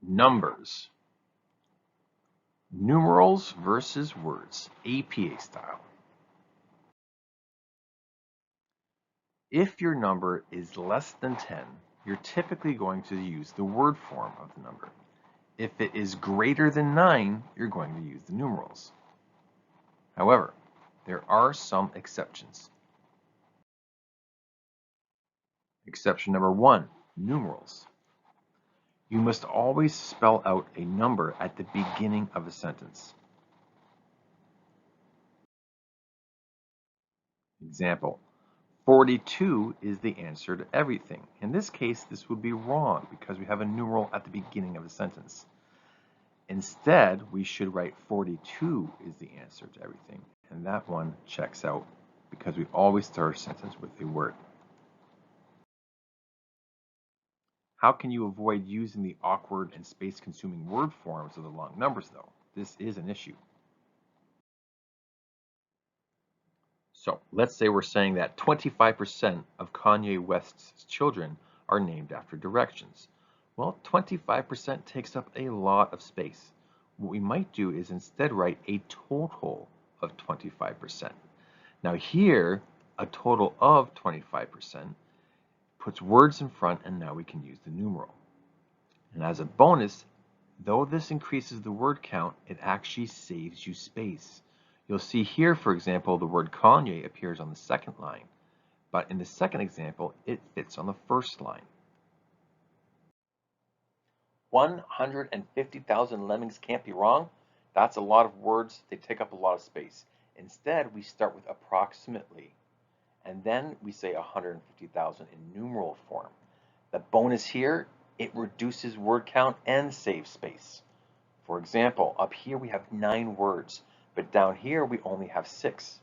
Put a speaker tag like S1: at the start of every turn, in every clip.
S1: Numbers. Numerals versus words, APA style. If your number is less than 10, you're typically going to use the word form of the number. If it is greater than 9, you're going to use the numerals. However, there are some exceptions. Exception number 1, numerals. You must always spell out a number at the beginning of a sentence. Example, 42 is the answer to everything. In this case, this would be wrong because we have a numeral at the beginning of the sentence. Instead, we should write 42 is the answer to everything, and that one checks out because we always start a sentence with a word. How can you avoid using the awkward and space-consuming word forms of the long numbers, though? This is an issue. So let's say we're saying that 25% of Kanye West's children are named after directions. Well, 25% takes up a lot of space. What we might do is instead write a total of 25%. Now here, a total of 25% puts words in front, and now we can use the numeral. And as a bonus, though this increases the word count, it actually saves you space. You'll see here, for example, the word Kanye appears on the second line, but in the second example, it fits on the first line. 150,000 lemmings can't be wrong. That's a lot of words. They take up a lot of space. Instead, we start with approximately, and then we say 150,000 in numeral form. The bonus here, it reduces word count and saves space. For example, up here we have 9 words, but down here we only have 6.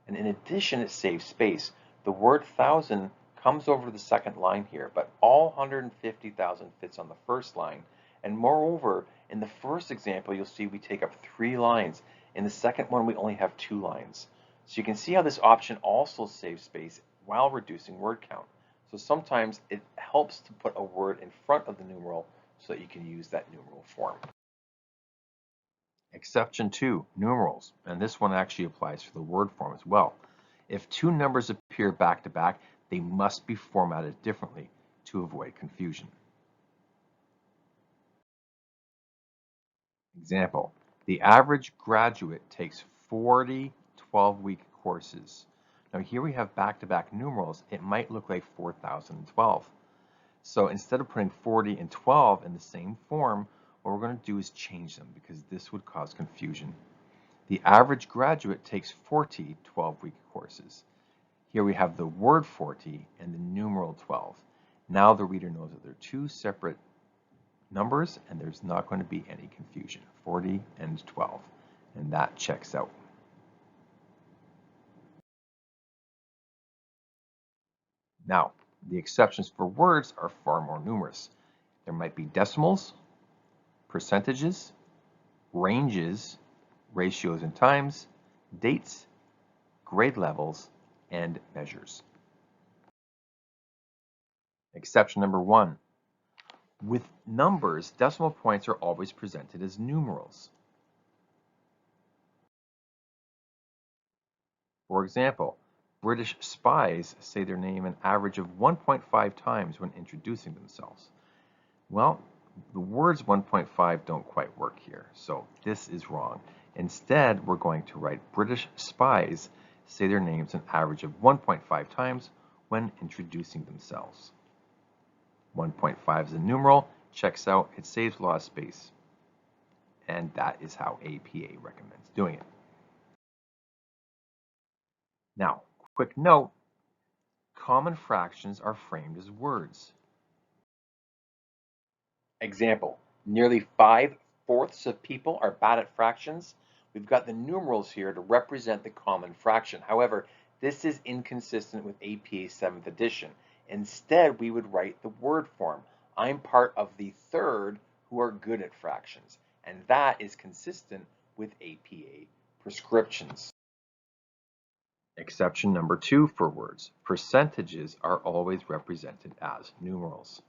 S1: And in addition, it saves space. The word 1,000 comes over to the second line here, but all 150,000 fits on the first line. And moreover, in the first example, you'll see we take up 3 lines. In the second one, we only have 2 lines. So you can see how this option also saves space while reducing word count. So sometimes it helps to put a word in front of the numeral so that you can use that numeral form. Exception 2, numerals, and this one actually applies for the word form as well. If 2 numbers appear back to back, they must be formatted differently to avoid confusion. Example, the average graduate takes 40 12-week courses. Now here we have back-to-back numerals. It might look like 4,012. So instead of putting 40 and 12 in the same form, what we're going to do is change them because this would cause confusion. The average graduate takes 40 12-week courses. Here we have the word 40 and the numeral 12. Now the reader knows that they're 2 separate numbers and there's not going to be any confusion. 40 and 12. And that checks out. Now, the exceptions for words are far more numerous. There might be decimals, percentages, ranges, ratios and times, dates, grade levels, and measures. Exception number 1. With numbers, decimal points are always presented as numerals. For example, British spies say their name an average of 1.5 times when introducing themselves. Well, the words 1.5 don't quite work here, so this is wrong. Instead, we're going to write British spies say their names an average of 1.5 times when introducing themselves. 1.5 is a numeral, checks out, it saves a lot of space. And that is how APA recommends doing it. Now, quick note, common fractions are framed as words. Example, nearly 5/4 of people are bad at fractions. We've got the numerals here to represent the common fraction. However, this is inconsistent with APA 7th edition. Instead, we would write the word form. I'm part of the third who are good at fractions. And that is consistent with APA prescriptions. Exception number 2 for words. Percentages are always represented as numerals.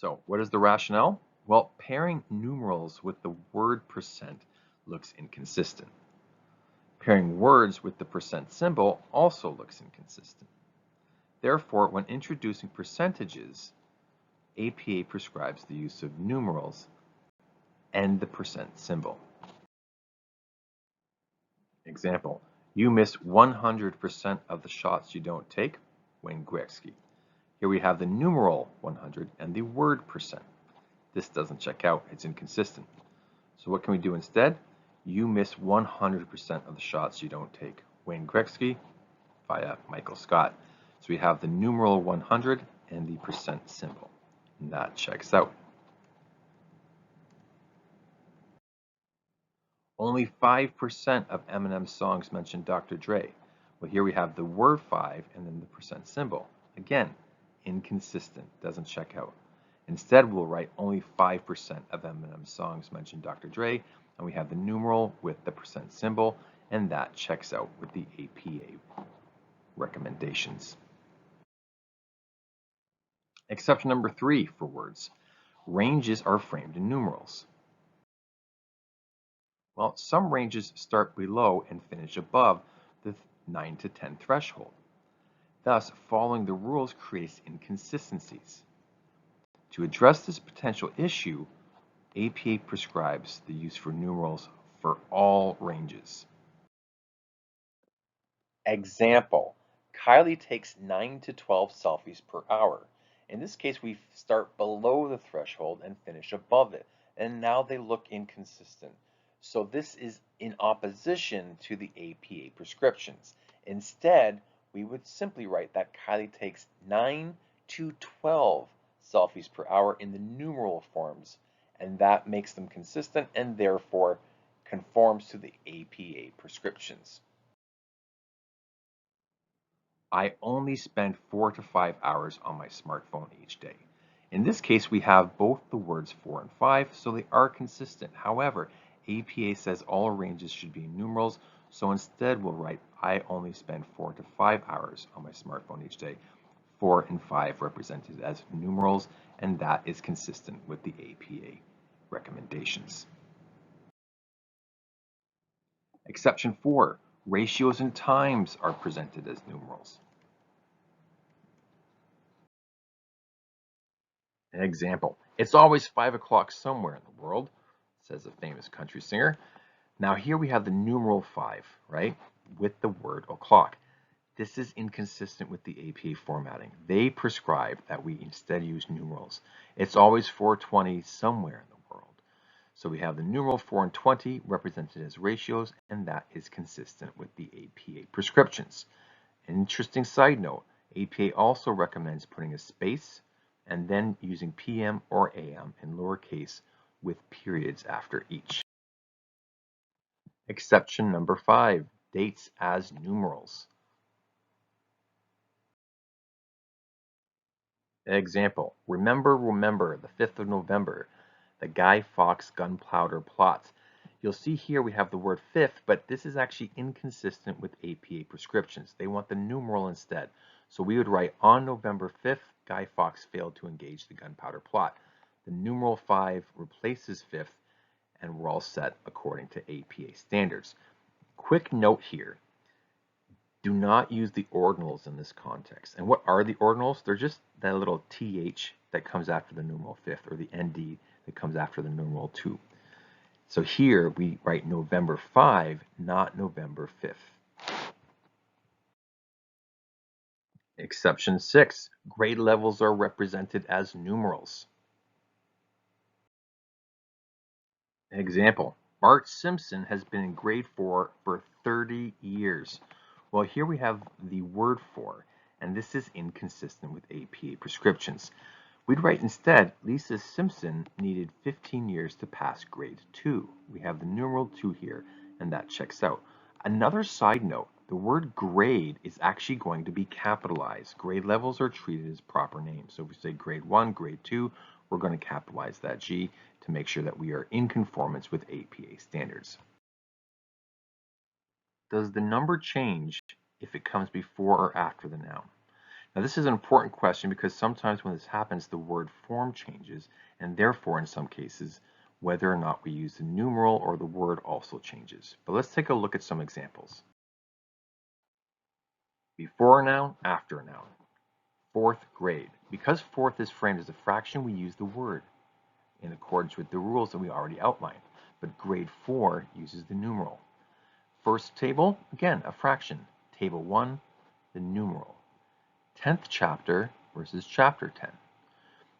S1: So what is the rationale? Well, pairing numerals with the word percent looks inconsistent. Pairing words with the percent symbol also looks inconsistent. Therefore, when introducing percentages, APA prescribes the use of numerals and the percent symbol. Example, you miss 100% of the shots you don't take, Wayne Gretzky. Here we have the numeral 100 and the word percent. This doesn't check out, it's inconsistent. So what can we do instead? You miss 100% of the shots you don't take, Wayne Gretzky via Michael Scott. So we have the numeral 100 and the percent symbol, and that checks out. Only 5% of Eminem's songs mention Dr. Dre. Well, here we have the word 5 and then the percent symbol. Again, inconsistent, doesn't check out. Instead, we'll write only 5% of Eminem's songs mention Dr. Dre, and we have the numeral with the percent symbol, and that checks out with the APA recommendations. Exception number 3 for words. Ranges are framed in numerals. Well, some ranges start below and finish above the 9 to 10 threshold. Thus, following the rules creates inconsistencies. To address this potential issue, APA prescribes the use for numerals for all ranges. Example, Kylie takes 9 to 12 selfies per hour. In this case, we start below the threshold and finish above it, and now they look inconsistent. So this is in opposition to the APA prescriptions. Instead, we would simply write that Kylie takes 9 to 12 selfies per hour in the numeral forms, and that makes them consistent and therefore conforms to the APA prescriptions. I only spend 4 to 5 hours on my smartphone each day. In this case, we have both the words 4 and 5, so they are consistent. However, APA says all ranges should be in numerals, so instead we'll write I only spend 4 to 5 hours on my smartphone each day. 4 and 5 represented as numerals, and that is consistent with the APA recommendations. Exception 4, ratios and times are presented as numerals. An example, it's always 5 o'clock somewhere in the world, says a famous country singer. Now here we have the numeral 5, right, with the word o'clock. This is inconsistent with the APA formatting. They prescribe that we instead use numerals. It's always 4:20 somewhere in the world. So we have the numeral 4 and 20 represented as ratios, and that is consistent with the APA prescriptions. An interesting side note, APA also recommends putting a space and then using PM or AM in lowercase with periods after each. Exception number 5, dates as numerals. Example, remember the 5th of November, the Guy Fawkes gunpowder plot. You'll see here we have the word 5th, but this is actually inconsistent with APA prescriptions. They want the numeral instead. So we would write on November 5th, Guy Fawkes failed to engage the gunpowder plot. The numeral 5 replaces 5th, and we're all set according to APA standards. Quick note here. Do not use the ordinals in this context. And what are the ordinals? They're just that little TH that comes after the numeral 5th, or the ND that comes after the numeral 2. So here we write November 5, not November 5th. Exception 6, grade levels are represented as numerals. Example, Bart Simpson has been in grade 4 for 30 years. Well, here we have the word for, and this is inconsistent with APA prescriptions. We'd write instead, Lisa Simpson needed 15 years to pass grade 2. We have the numeral 2 here, and that checks out. Another side note, the word grade is actually going to be capitalized. Grade levels are treated as proper names. So if we say grade 1, grade 2, we're going to capitalize that G to make sure that we are in conformance with APA standards. Does the number change if it comes before or after the noun? Now this is an important question because sometimes when this happens, the word form changes, and therefore in some cases, whether or not we use the numeral or the word also changes. But let's take a look at some examples. Before a noun, after a noun. Fourth grade. Because fourth is framed as a fraction, we use the word in accordance with the rules that we already outlined. But grade 4 uses the numeral. First table, again, a fraction. Table 1, the numeral. 10th chapter versus chapter 10.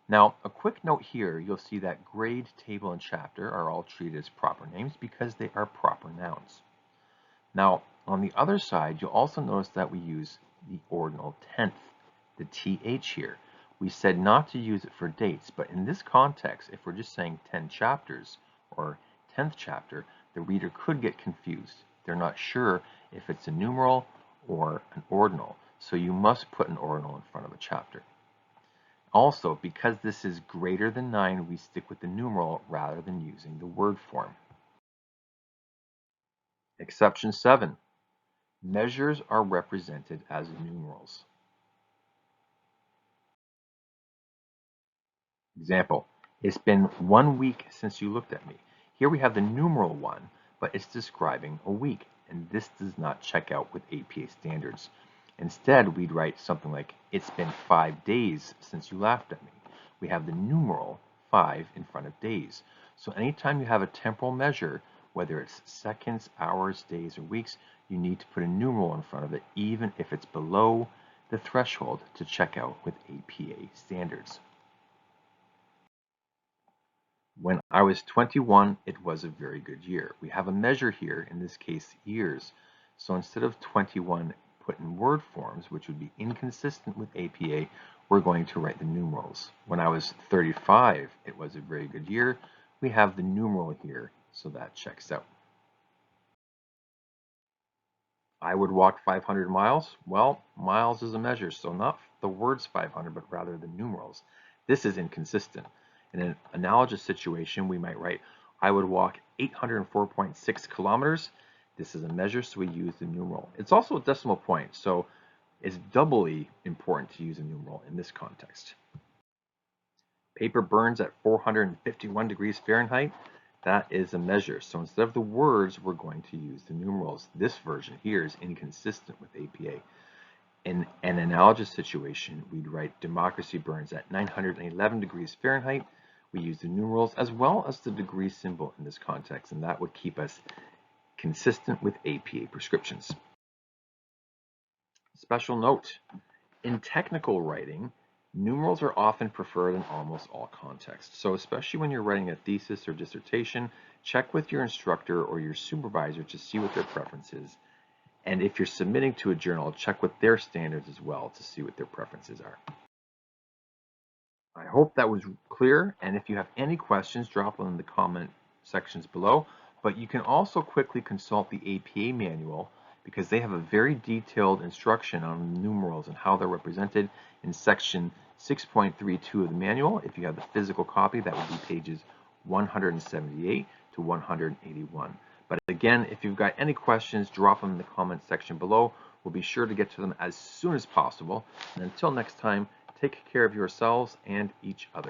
S1: Now, a quick note here, you'll see that grade, table, and chapter are all treated as proper names because they are proper nouns. Now, on the other side, you'll also notice that we use the ordinal tenth, the th here. We said not to use it for dates, but in this context, if we're just saying 10 chapters or 10th chapter, the reader could get confused. They're not sure if it's a numeral or an ordinal, so you must put an ordinal in front of a chapter. Also, because this is greater than 9, we stick with the numeral rather than using the word form. Exception 7. Measures are represented as numerals. Example, it's been 1 week since you looked at me. Here we have the numeral 1, but it's describing a week, and this does not check out with APA standards. Instead, we'd write something like, it's been 5 days since you laughed at me. We have the numeral 5 in front of days. So anytime you have a temporal measure, whether it's seconds, hours, days, or weeks, you need to put a numeral in front of it, even if it's below the threshold to check out with APA standards. When I was 21, it was a very good year. We have a measure here, in this case, years. So instead of 21 put in word forms, which would be inconsistent with APA, we're going to write the numerals. When I was 35, it was a very good year. We have the numeral here, so that checks out. I would walk 500 miles. Well, miles is a measure, so not the words 500, but rather the numerals. This is inconsistent. In an analogous situation, we might write, I would walk 804.6 kilometers. This is a measure, so we use the numeral. It's also a decimal point, so it's doubly important to use a numeral in this context. Paper burns at 451 degrees Fahrenheit. That is a measure. So instead of the words, we're going to use the numerals. This version here is inconsistent with APA. In an analogous situation, we'd write democracy burns at 911 degrees Fahrenheit. We use the numerals as well as the degree symbol in this context, and that would keep us consistent with APA prescriptions. Special note, in technical writing, numerals are often preferred in almost all contexts. So especially when you're writing a thesis or dissertation, check with your instructor or your supervisor to see what their preference is. And if you're submitting to a journal, check with their standards as well to see what their preferences are. I hope that was clear, and if you have any questions, drop them in the comment sections below. But you can also quickly consult the APA manual because they have a very detailed instruction on numerals and how they're represented in section 6.32 of the manual. If you have the physical copy, that would be pages 178 to 181. But again, if you've got any questions, drop them in the comment section below. We'll be sure to get to them as soon as possible. And until next time, take care of yourselves and each other.